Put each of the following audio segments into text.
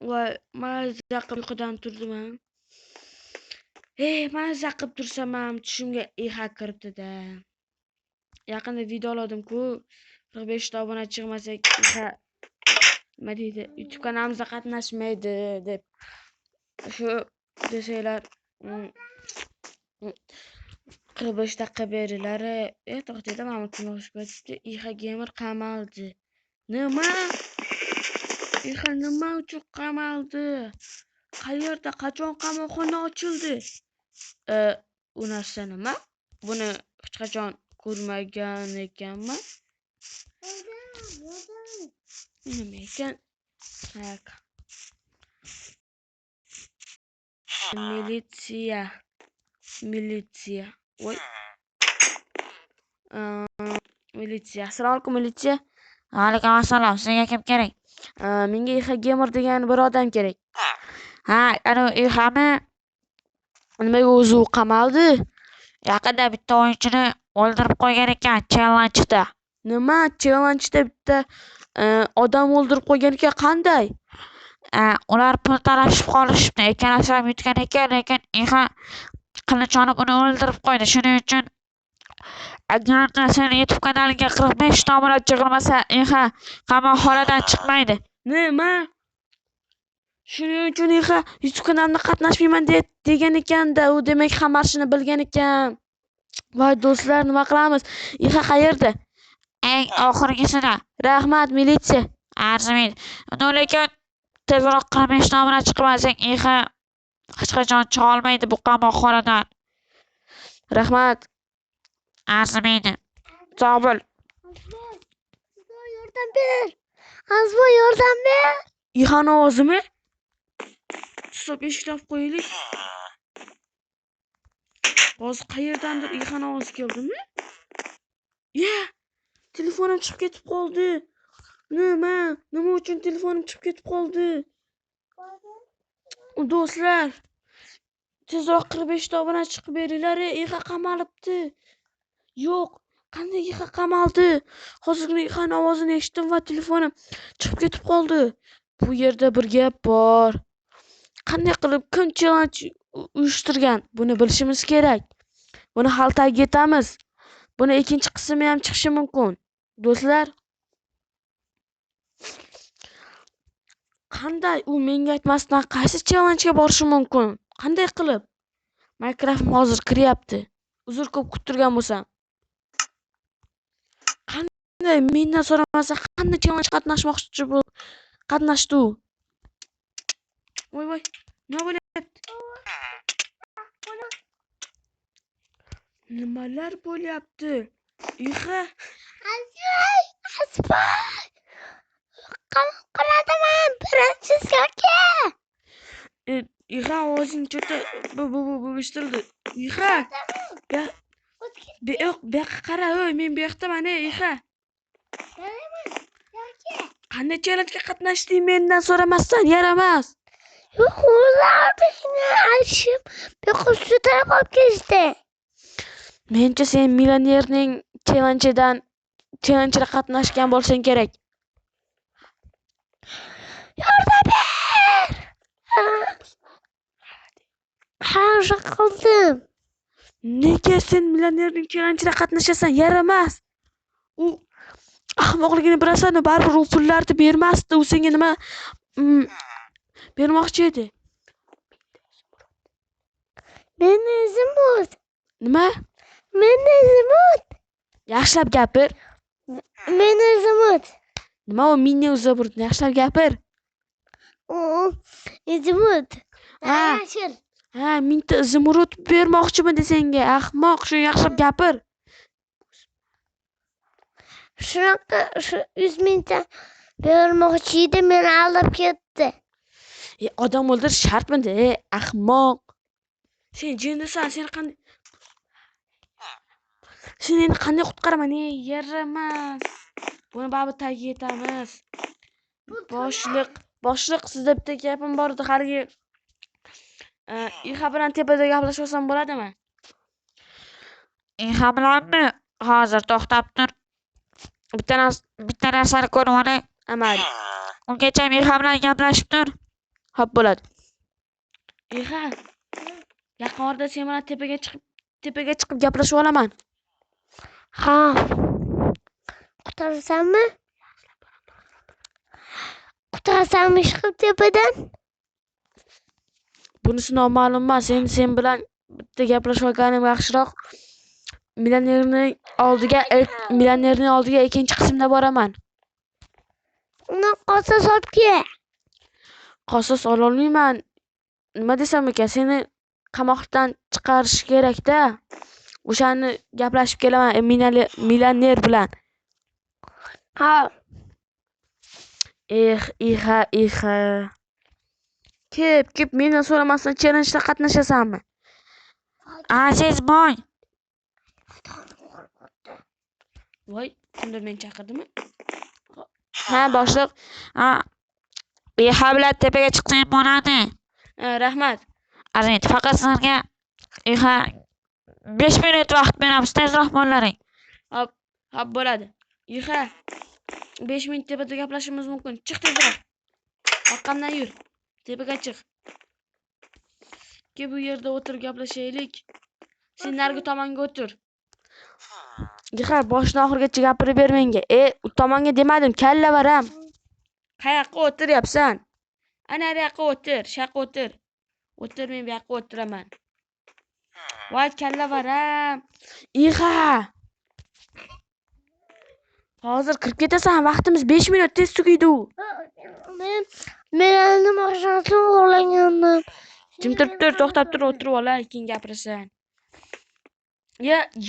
Voy, maza qilib uyqudan turdim. Maza qilib tursam ham tushimga iha kiribdi-da. Yaqinda video oldim-ku, 45 ta obunachi chiqmasak iha nima deydi, YouTube kanalimizda qatnashmaydi deb. Shu desanglar 45 daqiqa beringlar. To'xtaydi, mana kinoga ketibdi. Iha gamer qamaldi. Nima? Iha nima uchun qamaldi? Qayerda, qachon qamoqxona ochildi? U narsa nima? Buni hech qachon ko'rmagan ekanman. Nima ekan? Militsiya. Voy. Militsiya. Assalomu alaykum, militsiya. Alaykum assalom. Sizga kim kerak? Menga iha gamer degan bir odam kerak. Ana ihami Nimaga o'zi u qamaldi? yaqinda bitta o'yinchini o'ldirib qo'ygan ekan challenge'da. Nima? Challenge'da bitta odam o'ldirib qo'ygan ekan, qanday? Ular pul talashib qolishibdi. Ikkalasi ham yutgan ekan, lekin iha qilich olib uni o'ldirib qo'ydi. Shuning uchun agarda seni YouTube kanaliga 45 ta obunachi qilmasa, iha qamoqxonadan chiqmaydi. Nima? Shuning uchun iha YouTube kanalimda qatnashmayman degan ekan-da. U demak hammasini bilgan ekan. Voy do'stlar, nima qilamiz? Iha qayerda? Eng oxirgisida. Rahmat, militsiya. Arzimaydi. Lekin tezroq 45 ta obunachi qilmasang, iha hech qachon chiqa olmaydi bu qamoqxonadan. Rahmat. Arzimaydi. Sog' bo'l. Yordam ber. Azbo yordam ber. Ihani ovozimi? Stop, eshiklab qo'yaylik. Hozir qayerdandir ihani ovozi keldimi? Telefonim chiqib ketib qoldi. Nima uchun telefonim chiqib ketib qoldi? Do'stlar, tezroq 45 ta obunachi chiqib beringlar. Iha qamalibdi. Yo'q, qanday iha qamaldi? Hozirgina ihani ovozini eshitdim va telefonim chiqib ketib qoldi. Bu yerda bir gap bor. Qanday qilib kim challenge uyushtirgan? Buni bilishimiz kerak. Buni hal etamiz. Buni ikkinchi qismi ham chiqishi mumkin. Do'stlar, qanday u menga aytmasdan qaysi challenge ga borishi mumkin? Qanday qilib? Minecraft hozir kiryapti. Uzr ko'p kuttirgan bo'lsam. Qanday mendan so'ramasa qanday challenge qatnashmoqchi bu? Qatnashdi u. Voy, nima bo'lyapti? Nimalar bo'lyapti? Iha, Qoladiman birinchi so'ka. iha ovozing cho'ta bo'shtildi. Iha. Bu yoqqa qara, men bu yoqdaman, iha. Qanday challenge ga qatnashding mendan so'ramasdan? Yaramas. Yo'q, ular beni aytishib, bequsida qolib ketdi. Mencha sen millionerning challenge'da qatnashgan bo'lsang kerak. Yordam ber. Hozir qoldim. Nega sen millionerning challenge'da qatnashasan? Yaramas. U ahmoqligini bilasan, baribir u pullarni bermasdi. U senga nima bermoqchi edi? Meni Zimut. Nima? Meni Zimut. Yaxshilab gapir. Meni Zimut. Nima u meni uzabur? Yaxshilab gapir. Zimut. Mingta zimurud bermoqchimidi senga? Ahmoq, shu yaxshilab gapir. Shunaqa 100 mingta bermoqchi edi, meni aldab ketdi. Odam o'ldirish shartmidi? Ahmoq. Sen jinnisan, seni qanday qutqaraman? Yaramas. Buni baribir tagiga yetamiz. Boshliq, sizda bitta gapim bor edi. Haligi iha bilan tepada gaplashsam bo'ladimi? Iha bilanmi? Hozir to'xtab tur. Bitta narsani ko'rib olay. Amal. Ungacha iha bilan gaplashib tur. Xo'p, bo'ladi. Ixa, yaqin orada sen bilan tepaga chiqib gaplashib olaman. Ha. Qutarasanmi? Qutarasanmi chiqib tepadan? Bunisi noma'lum emas. Sen bilan bitta gaplashib olganim yaxshiroq. Millionerning oldiga ikkinchi qismda boraman. Uni qosos olib kel. Qasos ololmayman. Nima desam ekan, seni qamoqdan chiqarish kerak-da. O'shani gaplashib kelaman millioner bilan. Ha. Ixa. Kep, mendan so'ramasdan challenge'da qatnashasanmi? Azizboy, Voy, kimdir meni chaqirdimi? Ha, boshliq. Ixa bilan tepaga chiqsang bo'ladi. Rahmat. Aziz, faqat sizlarga Ixa 5 minut vaqt beramiz, tezroq bo'laring. Hop, bo'ladi. Ixa, 5 minut tepada gaplashishimiz mumkin. Chiq tezroq. Orqamdan yur. Tepaga chiq. Bu yerda o'tirib gaplashaylik. Sen narigi tomonga o'tir. Ixa, boshdan oxirigacha gapirib ber menga. U tomonga demadim, kalla varam. Qayoqqa o'tiryapsan? Ana bu yoqqa o'tir, shaqqa o'tir. O'tir, men bu yoqqa o'tiraman. Voy, kalla varam. Ixa. Hozir kirib ketasan, vaqtimiz 5 minut tez tugaydi u. Men mashinasini o'g'irlagandim. Jim turib tur, to'xtab tur, o'tirib ol, keyin gapirasan.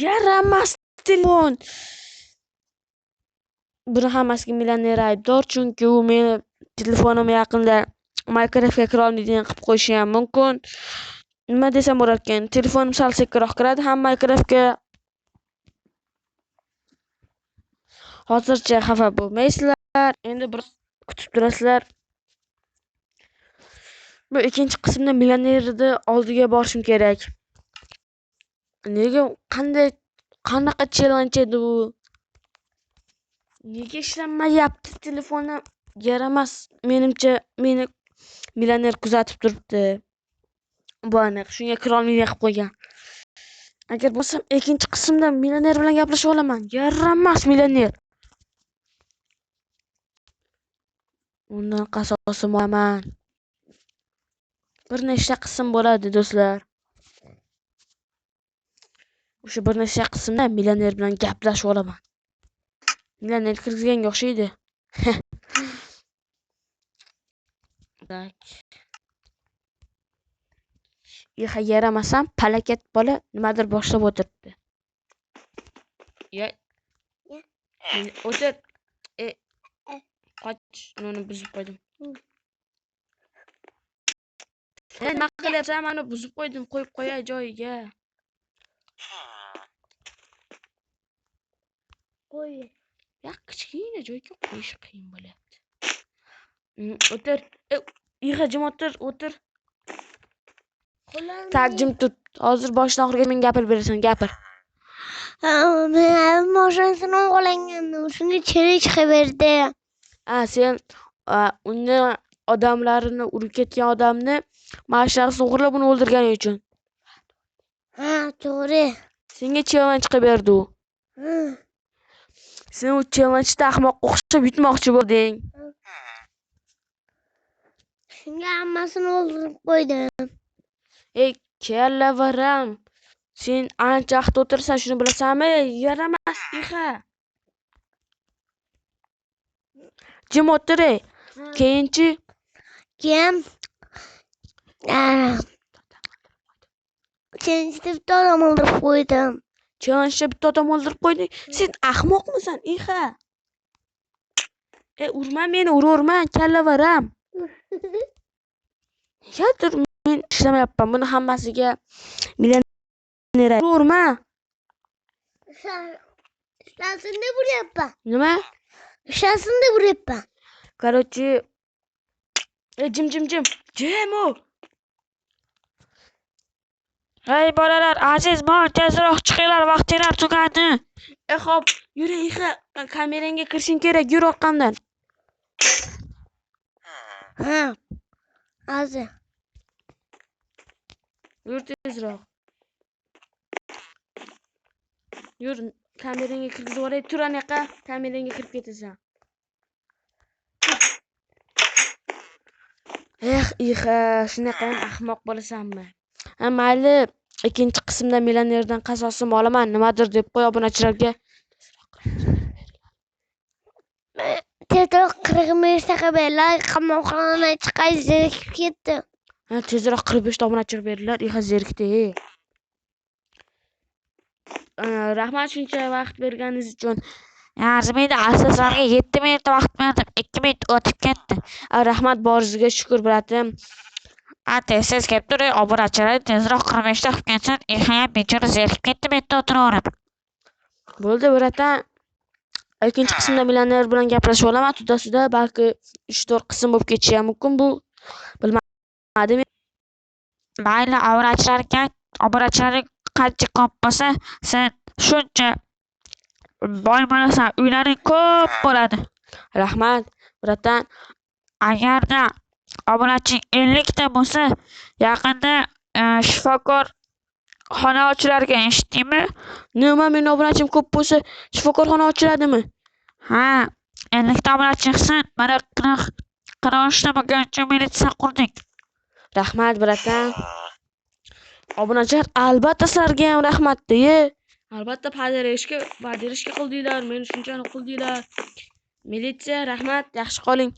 Yaramas telefon. Buni hammasiga millioner aybdor, chunki u meni telefonimni yaqinda Minecraftga kira olmaydigan qilib qo'yishi ham mumkin. Nima desam bo'larkan? Telefonim sal sekinroq kiradi, ham Minecraftga. Hozircha xafa bo'lmaysizlar. Endi bir kutib turasizlar. Bu ikkinchi qismda millionerni oldiga borishim kerak. Nega qanaqa challenge edi bu? Nega ishlamayapti telefonim? Yaramas. Menimcha meni millioner kuzatib turibdi. Bu aniq. Shunga kira olmaydigan qilib qo'ygan. Agar bo'lsam ikkinchi qismda millioner bilan gaplashib olaman. Yaramas millioner. Undan qasosim olaman. Bir nechta qism bo'ladi, do'stlar. O'sha bir nechta qismda millioner bilan gaplashib olaman. Millioner kirgizganga o'xshaydi. Ixa, yaramasam, palakat bola nimadir boshlab o'tiribdi. O'tir. Qoch, uni buzib qo'ydim. Nima qilyapsan? Meni buzib qo'ydim, qo'yib qo'yay joyiga. Qo'y. Kichkina joyga qo'yish qiyin bo'lyapti. O'tir. Ixa, jim o'tir. Jim tut. Hozir boshdan oxiriga men gapirib berasan, gapir. Men mashinasini o'g'irlagandim. Shunga chene chiqib berdi. Sen uni odamlarini urib ketgan odamni mashinasini o'g'irlab uni o'ldirganing uchun. Ha, to'g'ri. Senga challenge qilib berdi u. Sen u challenge'da ahmoqqa o'xshab yutmoqchi bo'lding. Shunga hammasini o'ldirib qo'ydim. Kalla varam. Sen ancha vaqt o'tirsan, shuni bilasanmi? Yaramas, Ixa. Jim o'tir. Keyinchi Keyin bitta odam o'ldirib qo'ydim. challenge'da bitta odam o'ldirib qo'yding. Sen ahmoqmisan, Ixa? Urma meni, uraverma, kalla varam. Negadir men ishlamayapman. Buni hammasiga millioner urma. Ishlasin deb uryapman. Nima? Ishlasin deb uryapman. Короче, jim. Jim u. Hey bolalar, Azizboy, tezroq chiqinglar, vaqtinglar tugadi. Xo'p, yur Ixa, kamerangga kirishing kerak, yur orqamdan. Ha. hozir. Yur tezroq. Yur, kamerangga kirgizib yuboray. Tur anaqa, kamerangga kirib ketasan. Ixa, shunaqa ham ahmoq bo'lasanmi? Ha, mayli. Ikkinchi qismda millionerdan qasosim olaman, nimadir deb qo'y obunachilarga. Tezroq 45 daqiqa beriladi. Qamoqxonadan chiqay zerikib ketdi. Ha, tezroq 45 ta obunachilar beringlar. Ixa zerikdi. Rahmat shuncha vaqt berganingiz uchun. Arzimaydi, asoslarga 7 minut vaqt berdim. 2 minut o'tib ketdi. Rahmat boringizga shukur, bratim. Tez kelib turing, obunachilar tezroq 45 daqiqa ketsin. Ham bechora zerikib ketdi bu yerda o'tiraverib. Bo'ldi, bratam. Ikkinchi qismda millioner bilan gaplashib olaman. Tudasida balki 3-4 qism bo'lib ketishi ham mumkin bu. Bilmadim. Mayli, obunachilaring qancha ko'p bo'lsa, sen shuncha boy bo'lasan, uylaring ko'p bo'ladi. Rahmat, bratam. Agarda obunaching 50 ta bo'lsa, yaqinda shifokor xona ochilarkan, eshitdingmi? Nima, meni obunachim ko'p bo'lsa, shifokorxona ochiladimi? Ha, 50 ta obunachi chiqsin, mana 43 ta bo'lgancha militsiya qurdik. Rahmat, bratam. Obunachilar albatta sizlarga ham rahmat-da. Albatta padirishga qildinglar, meni shunchani qildinglar. Militsiya, rahmat, yaxshi qoling.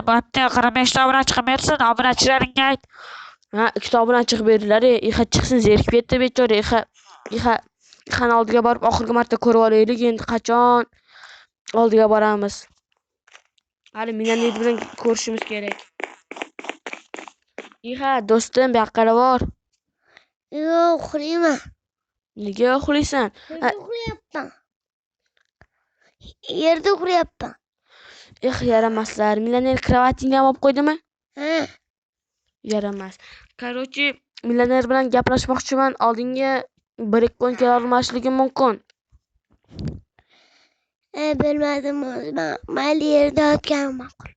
Bo'pti, 45 ta obunachi chiqib bersin, obunachilaringga ayt. Ha, 2 ta obunachi chiqib beringlar. Ixa chiqsin, zerikib ketdi bechora. Ixani oldiga borib oxirgi marta ko'rib olaylik. Endi qachon oldiga boramiz? Hali millioner bilan ko'rishimiz kerak. Ixa, do'stim, bu yoqqa bor. Yo'q, uxlayman. Nega uxlaysan? Yerda uxlayapman. Yaramaslar. Millioner kravatingga ham olib qo'ydimi? Ha. Yaramas. Короче, millioner bilan gaplashmoqchiman. Oldinga 1-2 kun kela olmasligim mumkin. Bilmadim, mayli yerda o'tganim ma'qul.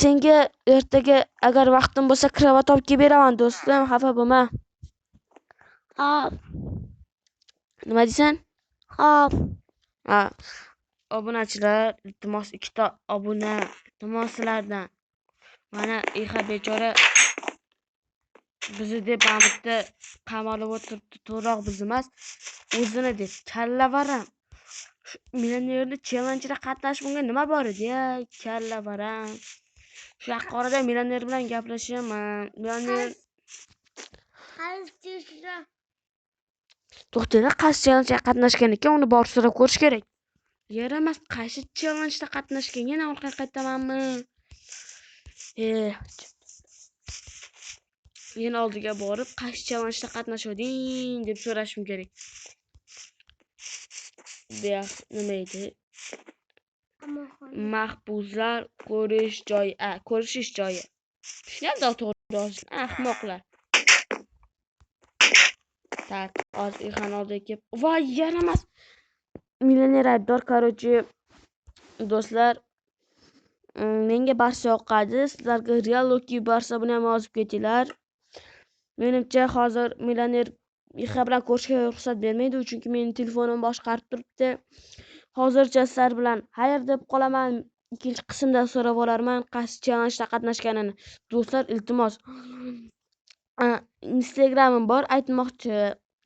Senga ertaga agar vaqtim bo'lsa kravat olib kelib beraman, do'stim, xafa bo'lma. Hop. Nima deysan? Hop. Ha. Obunachilar, iltimos 2 ta obuna, iltimos sizlardan. Mana Ixa bechora bizni deb amitda qamalib o'tiribdi. To'g'roq biz emas, o'zini deb kallavaram. Millionerni challenge'da qatnashmoqqa nima bor edi? Kallavaram. Shu yoqqa orada millioner bilan gaplashaman. Millioner to'xtanglar, qaysi challenge'da qatnashgan ekan, uni borib so'rab ko'rish kerak. Yaramas, qaysi challenge'da qatnashgan, yana orqaga qaytamanmi? Men oldiga borib, qaysi challenge'da qatnashding deb so'rashim kerak. Nima edi? Mahbuslar ko'rishish joyi. Shunday to'g'ri yozilgan, ahmoqlar. Tak, hozir Ixani oldiga kelib, voy, yaramas. Millioner aybdor, короче, do'stlar, menga barcha yoqadi. Sizlarga real Loki barcha buni ham yozib ketinglar. Menimcha hozir millioner Ixa bilan ko'rishga ruxsat bermaydi, chunki mening telefonim boshqarib turibdi. Hozircha sizlar bilan xayr deb qolaman. Ikkinchi qismda so'rab olarman qaysi challenge'da qatnashganini. Do'stlar, iltimos. Instagramim bor, aytmoqchi.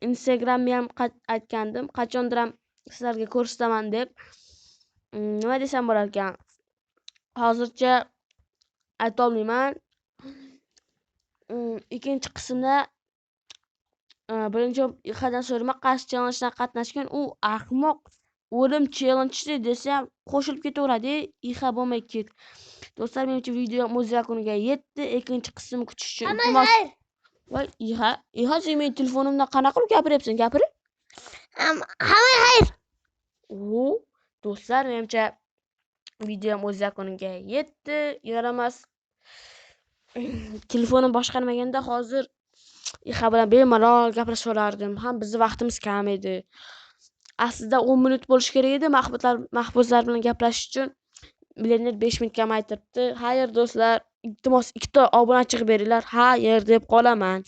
Instagramni ham aytgandim. Qachondir ham sizlarga ko'rsataman deb. Nima desam bo'lar ekan? Hozircha ayta olmayman. Ikkinchi qismda birinchi Ixadan so'rama qaysi challenge'da qatnashgan. U ahmoq o'lim challenge desa ham qo'shilib ketaveradi. Ixa bo'lmay ket. Do'stlar, menimcha video o'z yakuniga yetdi. Ikkinchi qism kutish uchun iltimos. Voy, Ixa, sen mening telefonimdan qanaqa qilib gapiryapsan? Gapir. Hamma xayr. Do'stlar, menimcha video o'z yakuniga yetdi. Yaramas. Telefonim boshqarmaganda hozir Ixa bilan bemalol gaplashib olardim. Ham bizning vaqtimiz kam edi. Aslida 10 minut bo'lish kerak edi mahbuslar bilan gaplashish uchun. Millioner 5 minut kamaytiribdi. Xayr do'stlar. iltimos 2 ta obunachi qilib beringlar. Ha, yer deb qolaman.